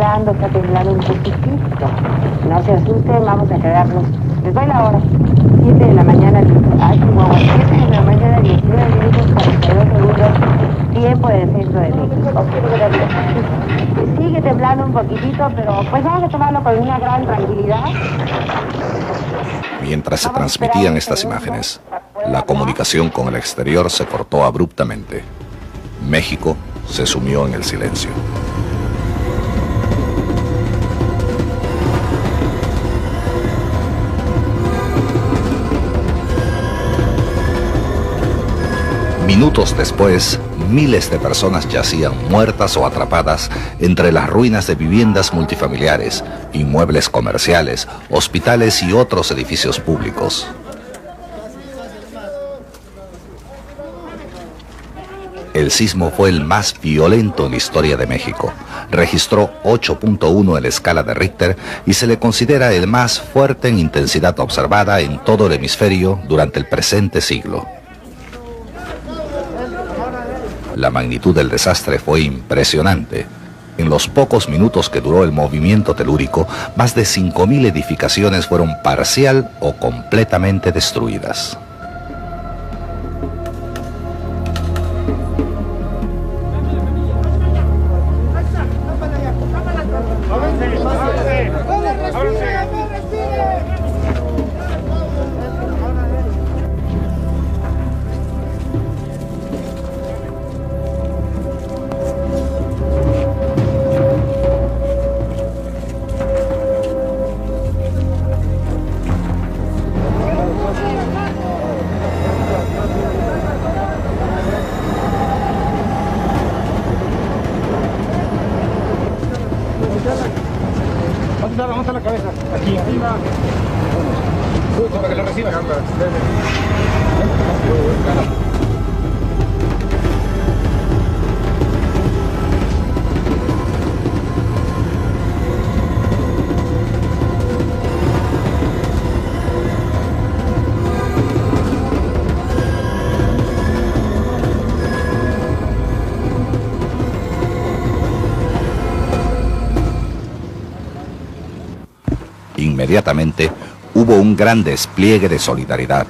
está temblando un poquitito. No se asusten, vamos a quedarnos. Les doy la hora. 7 de la mañana, 7 de la mañana, 19 minutos, 42 segundos, tiempo del centro de México. Sigue temblando un poquitito, pero pues vamos a tomarlo con una gran tranquilidad. Mientras se transmitían estas imágenes, la comunicación con el exterior se cortó abruptamente. México se sumió en el silencio. Minutos después, miles de personas yacían muertas o atrapadas entre las ruinas de viviendas multifamiliares, inmuebles comerciales, hospitales y otros edificios públicos. El sismo fue el más violento en la historia de México. Registró 8.1 en la escala de Richter y se le considera el más fuerte en intensidad observada en todo el hemisferio durante el presente siglo. La magnitud del desastre fue impresionante. En los pocos minutos que duró el movimiento telúrico, más de 5.000 edificaciones fueron parcial o completamente destruidas. Vamos a la cabeza, aquí arriba. Para que lo reciba. Inmediatamente hubo un gran despliegue de solidaridad.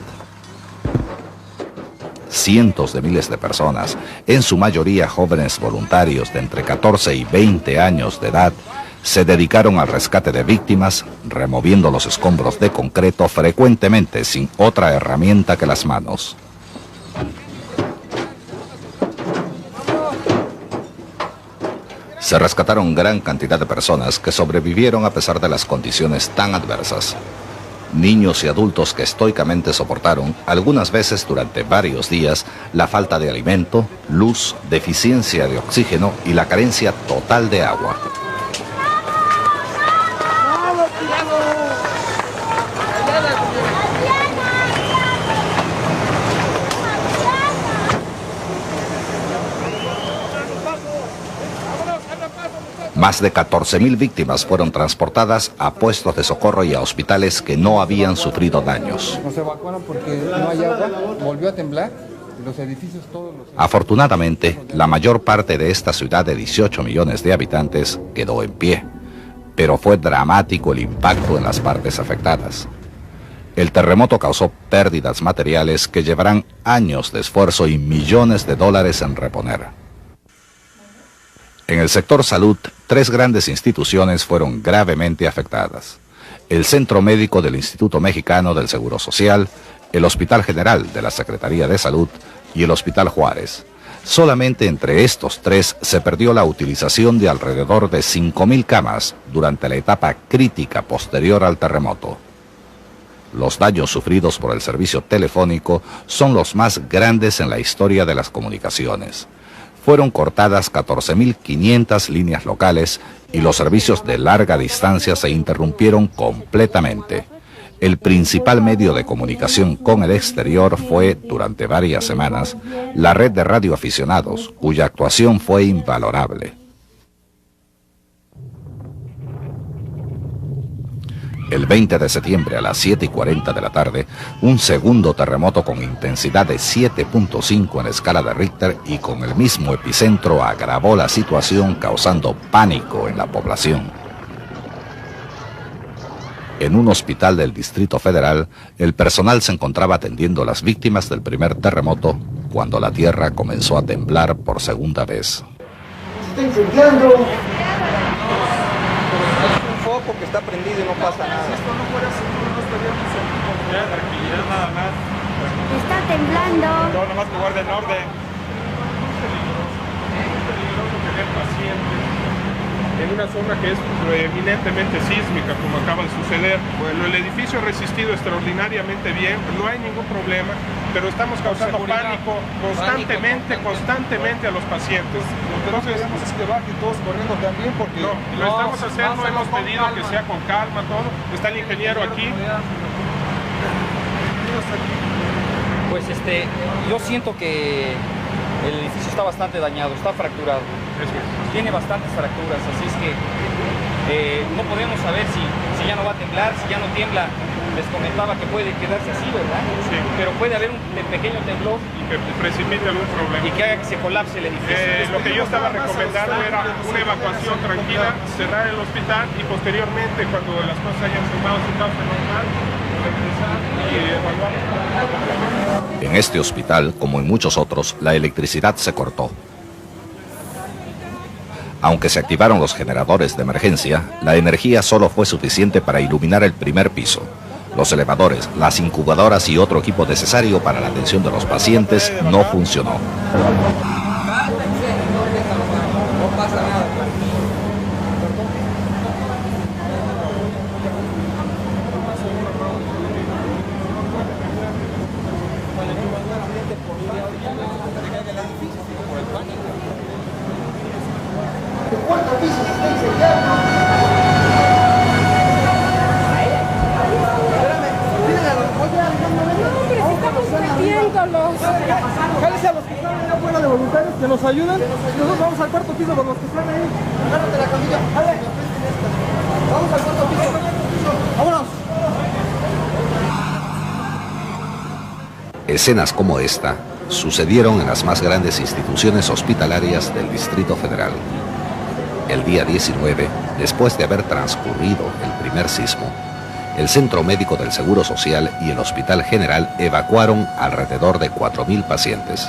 Cientos de miles de personas, en su mayoría jóvenes voluntarios de entre 14 y 20 años de edad, se dedicaron al rescate de víctimas, removiendo los escombros de concreto frecuentemente sin otra herramienta que las manos. Se rescataron gran cantidad de personas que sobrevivieron a pesar de las condiciones tan adversas. Niños y adultos que estoicamente soportaron, algunas veces durante varios días, la falta de alimento, luz, deficiencia de oxígeno y la carencia total de agua. Más de 14.000 víctimas fueron transportadas a puestos de socorro y a hospitales que no habían sufrido daños. Nos evacuaron porque no hay agua, volvió a temblar, los edificios todos los... Afortunadamente, la mayor parte de esta ciudad de 18 millones de habitantes quedó en pie, pero fue dramático el impacto en las partes afectadas. El terremoto causó pérdidas materiales que llevarán años de esfuerzo y millones de dólares en reponer. En el sector salud, 3 grandes instituciones fueron gravemente afectadas: el Centro Médico del Instituto Mexicano del Seguro Social, el Hospital General de la Secretaría de Salud y el Hospital Juárez. Solamente entre estos 3 se perdió la utilización de alrededor de 5.000 camas durante la etapa crítica posterior al terremoto. Los daños sufridos por el servicio telefónico son los más grandes en la historia de las comunicaciones. Fueron cortadas 14.500 líneas locales y los servicios de larga distancia se interrumpieron completamente. El principal medio de comunicación con el exterior fue, durante varias semanas, la red de radioaficionados, cuya actuación fue invalorable. El 20 de septiembre a las 7:40 de la tarde, un segundo terremoto con intensidad de 7.5 en escala de Richter y con el mismo epicentro agravó la situación, causando pánico en la población. En un hospital del Distrito Federal, el personal se encontraba atendiendo a las víctimas del primer terremoto cuando la tierra comenzó a temblar por segunda vez. ¡Está incendiando! Es un foco que está prendido y no pasa nada. Si esto no fuera así, no estaríamos en tranquilidad nada más. Está temblando. No, nomás que guarden orden. Es peligroso tener pacientes en una zona que es eminentemente sísmica, como acaba de suceder. Bueno, el edificio ha resistido extraordinariamente bien, no hay ningún problema, pero estamos causando pánico constantemente a los pacientes. Lo que no queremos es que bajen todos corriendo también, porque no, lo estamos haciendo, hemos pedido que sea con calma todo. Está el ingeniero aquí. Pues yo siento que el edificio está bastante dañado, está fracturado. Tiene bastantes fracturas, así es que no podemos saber si ya no va a temblar, si ya no tiembla. Les comentaba que puede quedarse así, ¿verdad? Sí. Pero puede haber un pequeño temblor y que precipite algún problema. Y que haga que se colapse el edificio. Lo que yo estaba recomendando era una evacuación tranquila, cerrar el hospital y posteriormente, cuando las cosas hayan sumado su causa normal, regresar y evaluar. En este hospital, como en muchos otros, la electricidad se cortó. Aunque se activaron los generadores de emergencia, la energía solo fue suficiente para iluminar el primer piso. Los elevadores, las incubadoras y otro equipo necesario para la atención de los pacientes no funcionó. El cuarto piso se está incendiando. Jálese a los que están allá afuera de voluntarios que nos ayuden. Nosotros vamos al cuarto piso con los que están ahí. Agárrate la camilla. Dale. Vamos al cuarto piso. Vámonos. Escenas como esta sucedieron en las más grandes instituciones hospitalarias del Distrito Federal. El día 19, después de haber transcurrido el primer sismo, el Centro Médico del Seguro Social y el Hospital General evacuaron alrededor de 4.000 pacientes.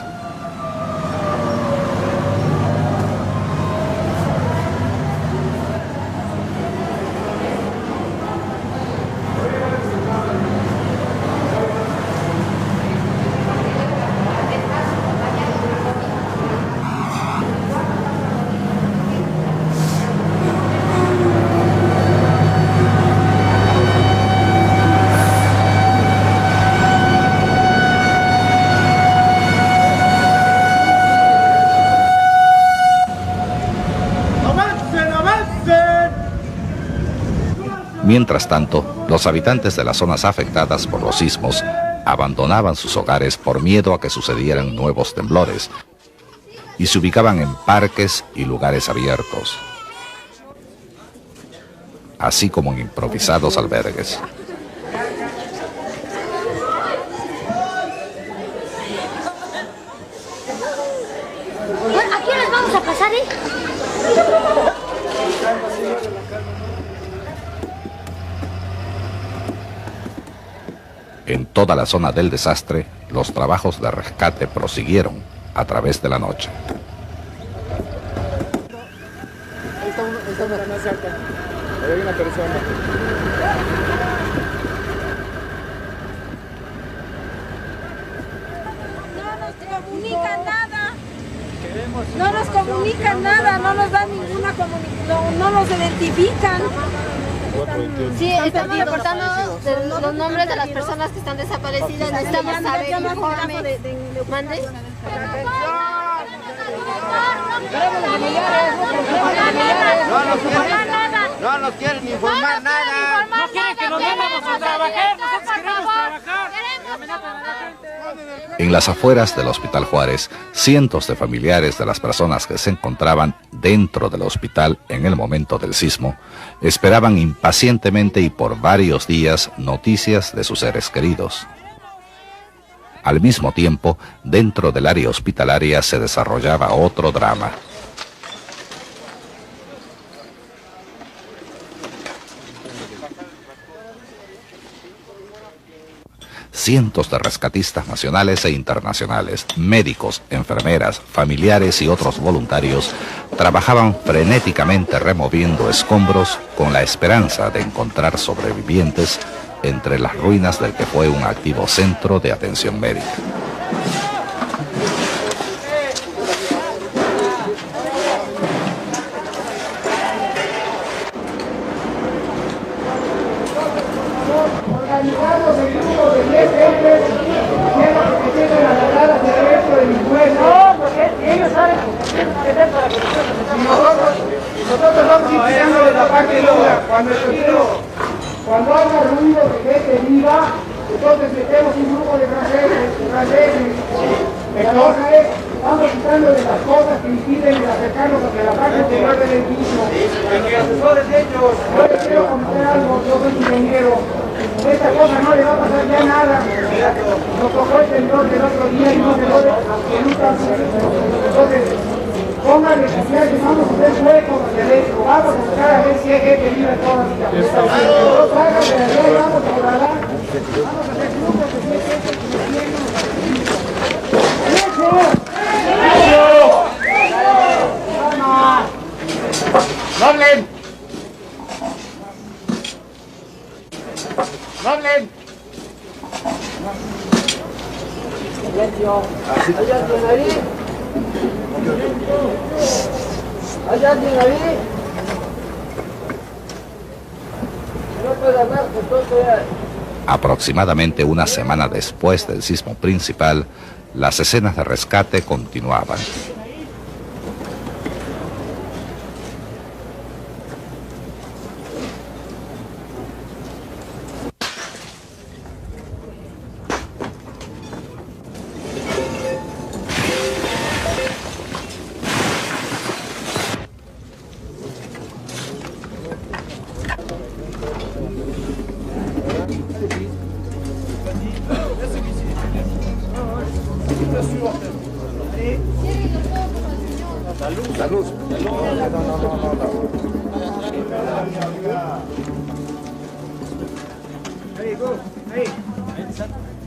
Mientras tanto, los habitantes de las zonas afectadas por los sismos abandonaban sus hogares por miedo a que sucedieran nuevos temblores y se ubicaban en parques y lugares abiertos, así como en improvisados albergues. ¿A qué horas vamos a pasar, En toda la zona del desastre, los trabajos de rescate prosiguieron a través de la noche. Ahí está una más alta. Ahí hay una persona. No nos comunican nada, no nos dan ninguna comunicación, no nos identifican. Sí, estamos reportando los nombres de las personas que están desaparecidas. Necesitamos saber informe. ¿Mande? No nos quieren informar nada. No quieren que nos vayamos a trabajar, nosotros queremos trabajar. En las afueras del Hospital Juárez, cientos de familiares de las personas que se encontraban dentro del hospital en el momento del sismo esperaban impacientemente y por varios días noticias de sus seres queridos. Al mismo tiempo, dentro del área hospitalaria se desarrollaba otro drama. Cientos de rescatistas nacionales e internacionales, médicos, enfermeras, familiares y otros voluntarios trabajaban frenéticamente removiendo escombros con la esperanza de encontrar sobrevivientes entre las ruinas del que fue un activo centro de atención médica. Organizados en grupos de 10 gentes, haciendo que se sienten agarradas de resto de mis huesos. No, porque ellos saben que es para que nosotros vamos indicándoles la parte dura. Cuando haga ruido de gente viva, entonces metemos un grupo de franceses. Entonces, vamos quitándoles las cosas que impiden acercarnos hacia la parte interior del edificio. Que asesores ellos. Yo les quiero comentar algo, yo soy ingeniero. Esta cosa no le va a pasar ya nada. Nos tocó el temblor del otro día y no se logra absolutamente. Entonces, pónganle que vamos a hacer huecos hacia adentro. Vamos a buscar a ver si hay gente viva todavía. Entonces, háganle de allá y vamos a volar. Vamos a hacer grupos de 10 gente que se tienen. ¡No hablen! ¡No hablen! Silencio. ¿Hay alguien ahí? ¿Hay alguien ahí? No puede hablar, entonces... Aproximadamente una semana después del sismo principal, las escenas de rescate continuaban. Salud. Ahí, go. Ahí.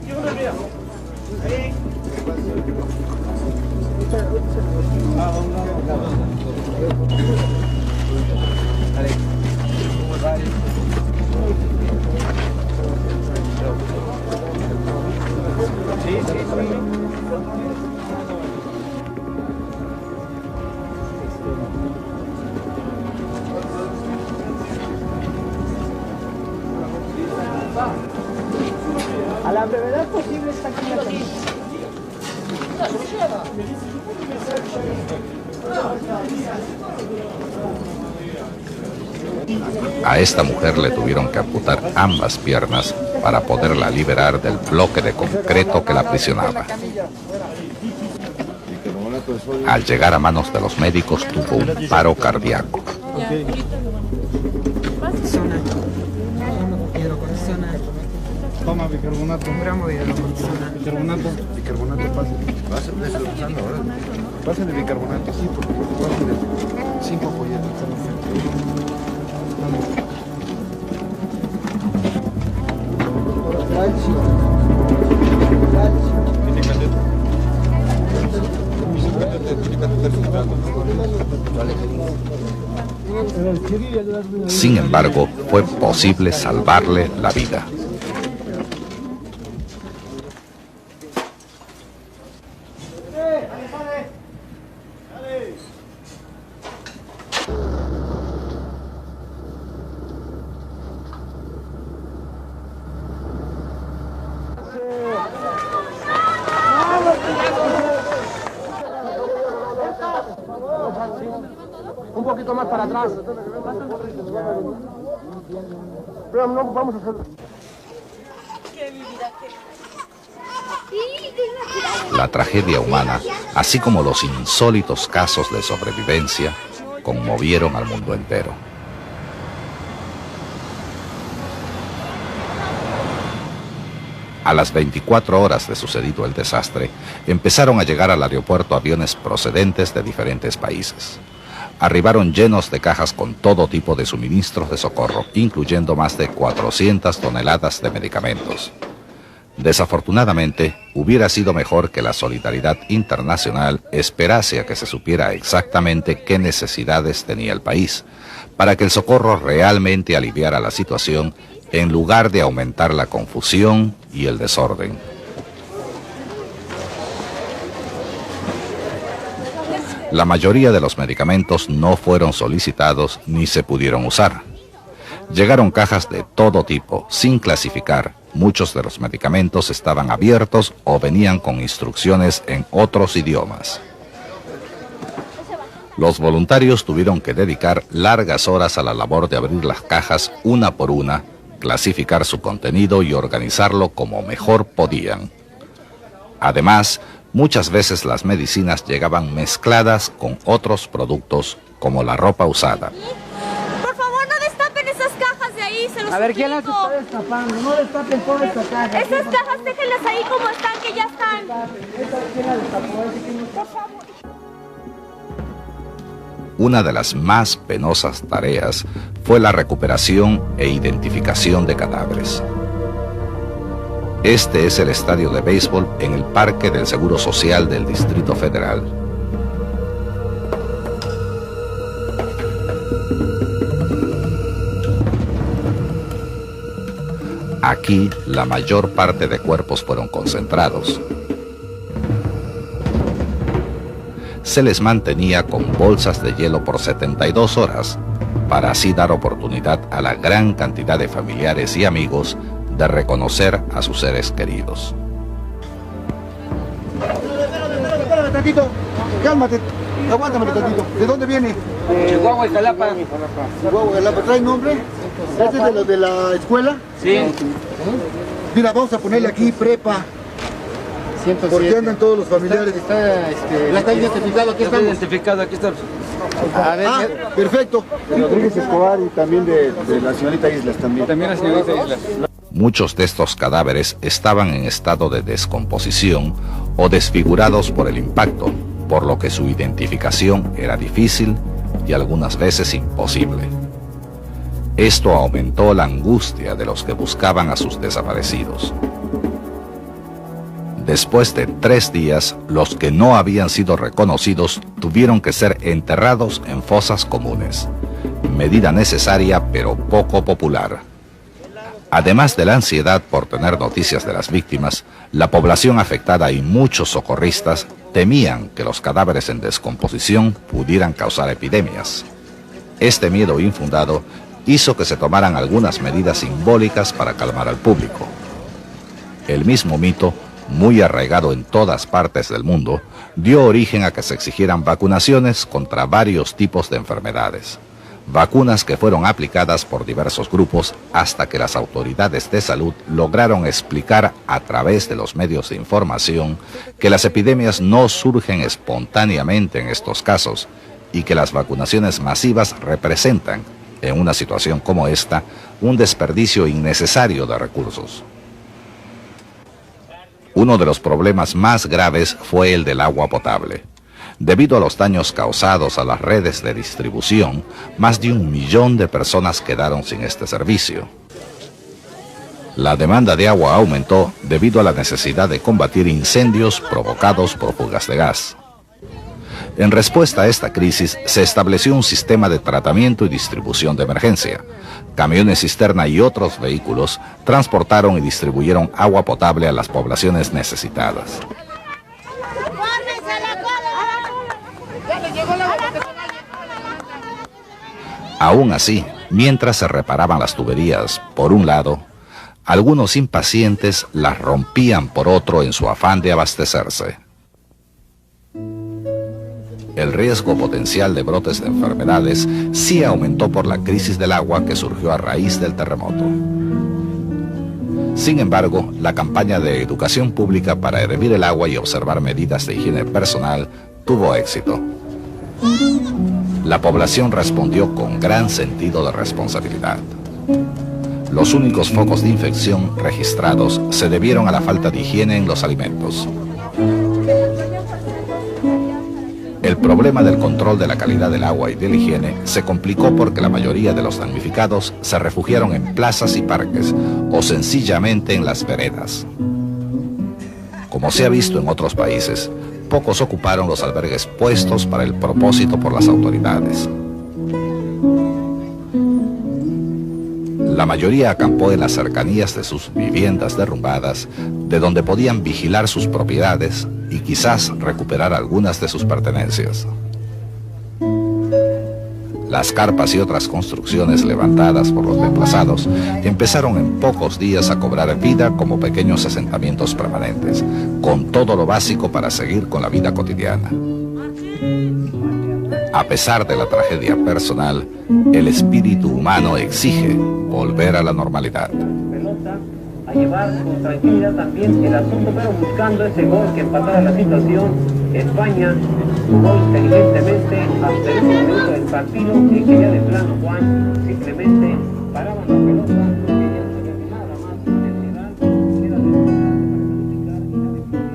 Yo no veo. Ahí. A la brevedad posible está aquí la camisa. A esta mujer le tuvieron que amputar ambas piernas para poderla liberar del bloque de concreto que la aprisionaba. Al llegar a manos de los médicos tuvo un paro cardíaco. Toma bicarbonato. Un gramo de hidrocortisona. Bicarbonato, pásale. Pásale bicarbonato, sí, porque pásale 5 folletos. Sin embargo, fue posible salvarle la vida. Un poquito más para atrás. Pero no vamos a hacerlo. Qué mi vida, qué. La tragedia humana, así como los insólitos casos de sobrevivencia, conmovieron al mundo entero. A las 24 horas de sucedido el desastre, empezaron a llegar al aeropuerto aviones procedentes de diferentes países. Arribaron llenos de cajas con todo tipo de suministros de socorro, incluyendo más de 400 toneladas de medicamentos. Desafortunadamente, hubiera sido mejor que la solidaridad internacional esperase a que se supiera exactamente qué necesidades tenía el país, para que el socorro realmente aliviara la situación, en lugar de aumentar la confusión y el desorden. La mayoría de los medicamentos no fueron solicitados ni se pudieron usar. Llegaron cajas de todo tipo, sin clasificar. Muchos de los medicamentos estaban abiertos o venían con instrucciones en otros idiomas. Los voluntarios tuvieron que dedicar largas horas a la labor de abrir las cajas una por una, clasificar su contenido y organizarlo como mejor podían. Además, muchas veces las medicinas llegaban mezcladas con otros productos como la ropa usada. Por favor, no destapen esas cajas de ahí, se los A ver, ¿quién las suplico. está destapando? No destapen todas estas cajas. Esas cajas déjenlas ahí como están, que ya están. ¿Quién las destapó? Por favor. Una de las más penosas tareas fue la recuperación e identificación de cadáveres. Este es el estadio de béisbol en el Parque del Seguro Social del Distrito Federal. Aquí, la mayor parte de cuerpos fueron concentrados. Se les mantenía con bolsas de hielo por 72 horas, para así dar oportunidad a la gran cantidad de familiares y amigos de reconocer a sus seres queridos. Espérame tantito, cálmate, aguántame tantito. ¿De dónde viene? Chihuahua y Jalapa. Chihuahua, Jalapa. ¿Trae nombre? ¿Este es de los de la escuela? Sí. Mira, vamos a ponerle aquí prepa. 107. Porque andan todos los familiares. Está identificado, aquí Está estamos. identificado, aquí está. A ver, Ah, perfecto. Rodríguez Escobar y también de la señorita Islas también. También la señorita Islas. Muchos de estos cadáveres estaban en estado de descomposición o desfigurados por el impacto, por lo que su identificación era difícil y algunas veces imposible. Esto aumentó la angustia de los que buscaban a sus desaparecidos. Después de 3 días, los que no habían sido reconocidos tuvieron que ser enterrados en fosas comunes, medida necesaria pero poco popular. Además de la ansiedad por tener noticias de las víctimas, la población afectada y muchos socorristas temían que los cadáveres en descomposición pudieran causar epidemias. Este miedo infundado hizo que se tomaran algunas medidas simbólicas para calmar al público. El mismo mito, muy arraigado en todas partes del mundo, dio origen a que se exigieran vacunaciones contra varios tipos de enfermedades. Vacunas que fueron aplicadas por diversos grupos hasta que las autoridades de salud lograron explicar a través de los medios de información que las epidemias no surgen espontáneamente en estos casos y que las vacunaciones masivas representan, en una situación como esta, un desperdicio innecesario de recursos. Uno de los problemas más graves fue el del agua potable. Debido a los daños causados a las redes de distribución, más de 1 millón de personas quedaron sin este servicio. La demanda de agua aumentó debido a la necesidad de combatir incendios provocados por fugas de gas. En respuesta a esta crisis, se estableció un sistema de tratamiento y distribución de emergencia. Camiones cisterna y otros vehículos transportaron y distribuyeron agua potable a las poblaciones necesitadas. Aún así, mientras se reparaban las tuberías, por un lado, algunos impacientes las rompían por otro en su afán de abastecerse. El riesgo potencial de brotes de enfermedades sí aumentó por la crisis del agua que surgió a raíz del terremoto. Sin embargo, la campaña de educación pública para hervir el agua y observar medidas de higiene personal tuvo éxito. La población respondió con gran sentido de responsabilidad. Los únicos focos de infección registrados se debieron a la falta de higiene en los alimentos. El problema del control de la calidad del agua y de la higiene se complicó porque la mayoría de los damnificados se refugiaron en plazas y parques o sencillamente en las veredas. Como se ha visto en otros países, pocos ocuparon los albergues puestos para el propósito por las autoridades. La mayoría acampó en las cercanías de sus viviendas derrumbadas, de donde podían vigilar sus propiedades y quizás recuperar algunas de sus pertenencias. Las carpas y otras construcciones levantadas por los desplazados empezaron en pocos días a cobrar vida como pequeños asentamientos permanentes, con todo lo básico para seguir con la vida cotidiana. A pesar de la tragedia personal, el espíritu humano exige volver a la normalidad. A llevar con tranquilidad también el asunto, pero buscando ese gol que empatara la situación. España jugó inteligentemente hasta el momento del partido y que ya de plano, Juan, simplemente paraban la pelota, no querían nada más intensidad, era lo importante para calificar y la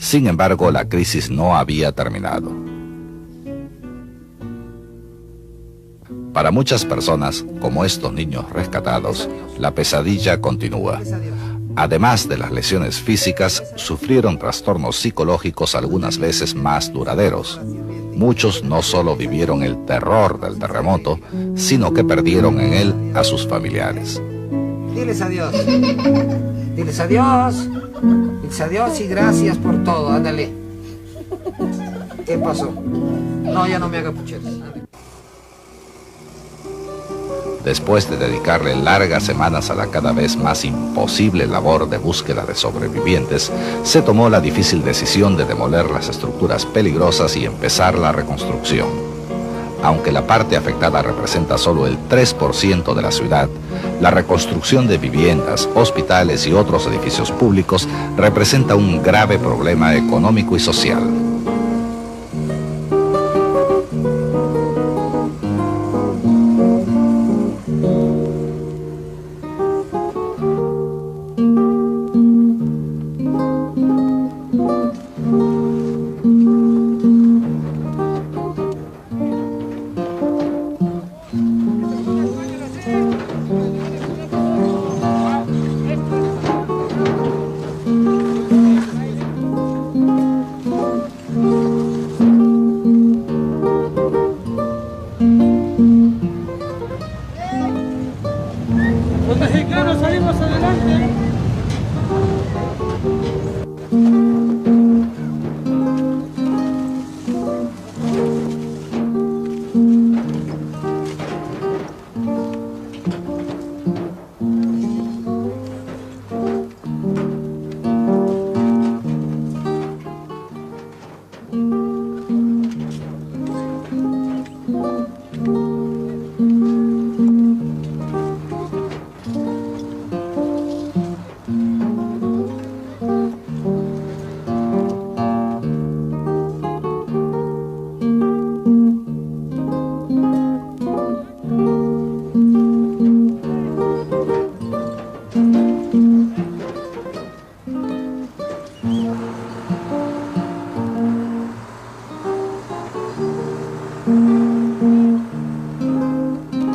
Sin embargo, la crisis no había terminado. Para muchas personas, como estos niños rescatados, la pesadilla continúa. Además de las lesiones físicas, sufrieron trastornos psicológicos algunas veces más duraderos. Muchos no solo vivieron el terror del terremoto, sino que perdieron en él a sus familiares. Diles adiós. Diles adiós. Diles adiós y gracias por todo. Ándale. ¿Qué pasó? No, ya no me haga pucheros. Después de dedicarle largas semanas a la cada vez más imposible labor de búsqueda de sobrevivientes, se tomó la difícil decisión de demoler las estructuras peligrosas y empezar la reconstrucción. Aunque la parte afectada representa solo el 3% de la ciudad, la reconstrucción de viviendas, hospitales y otros edificios públicos representa un grave problema económico y social. Los mexicanos salimos adelante.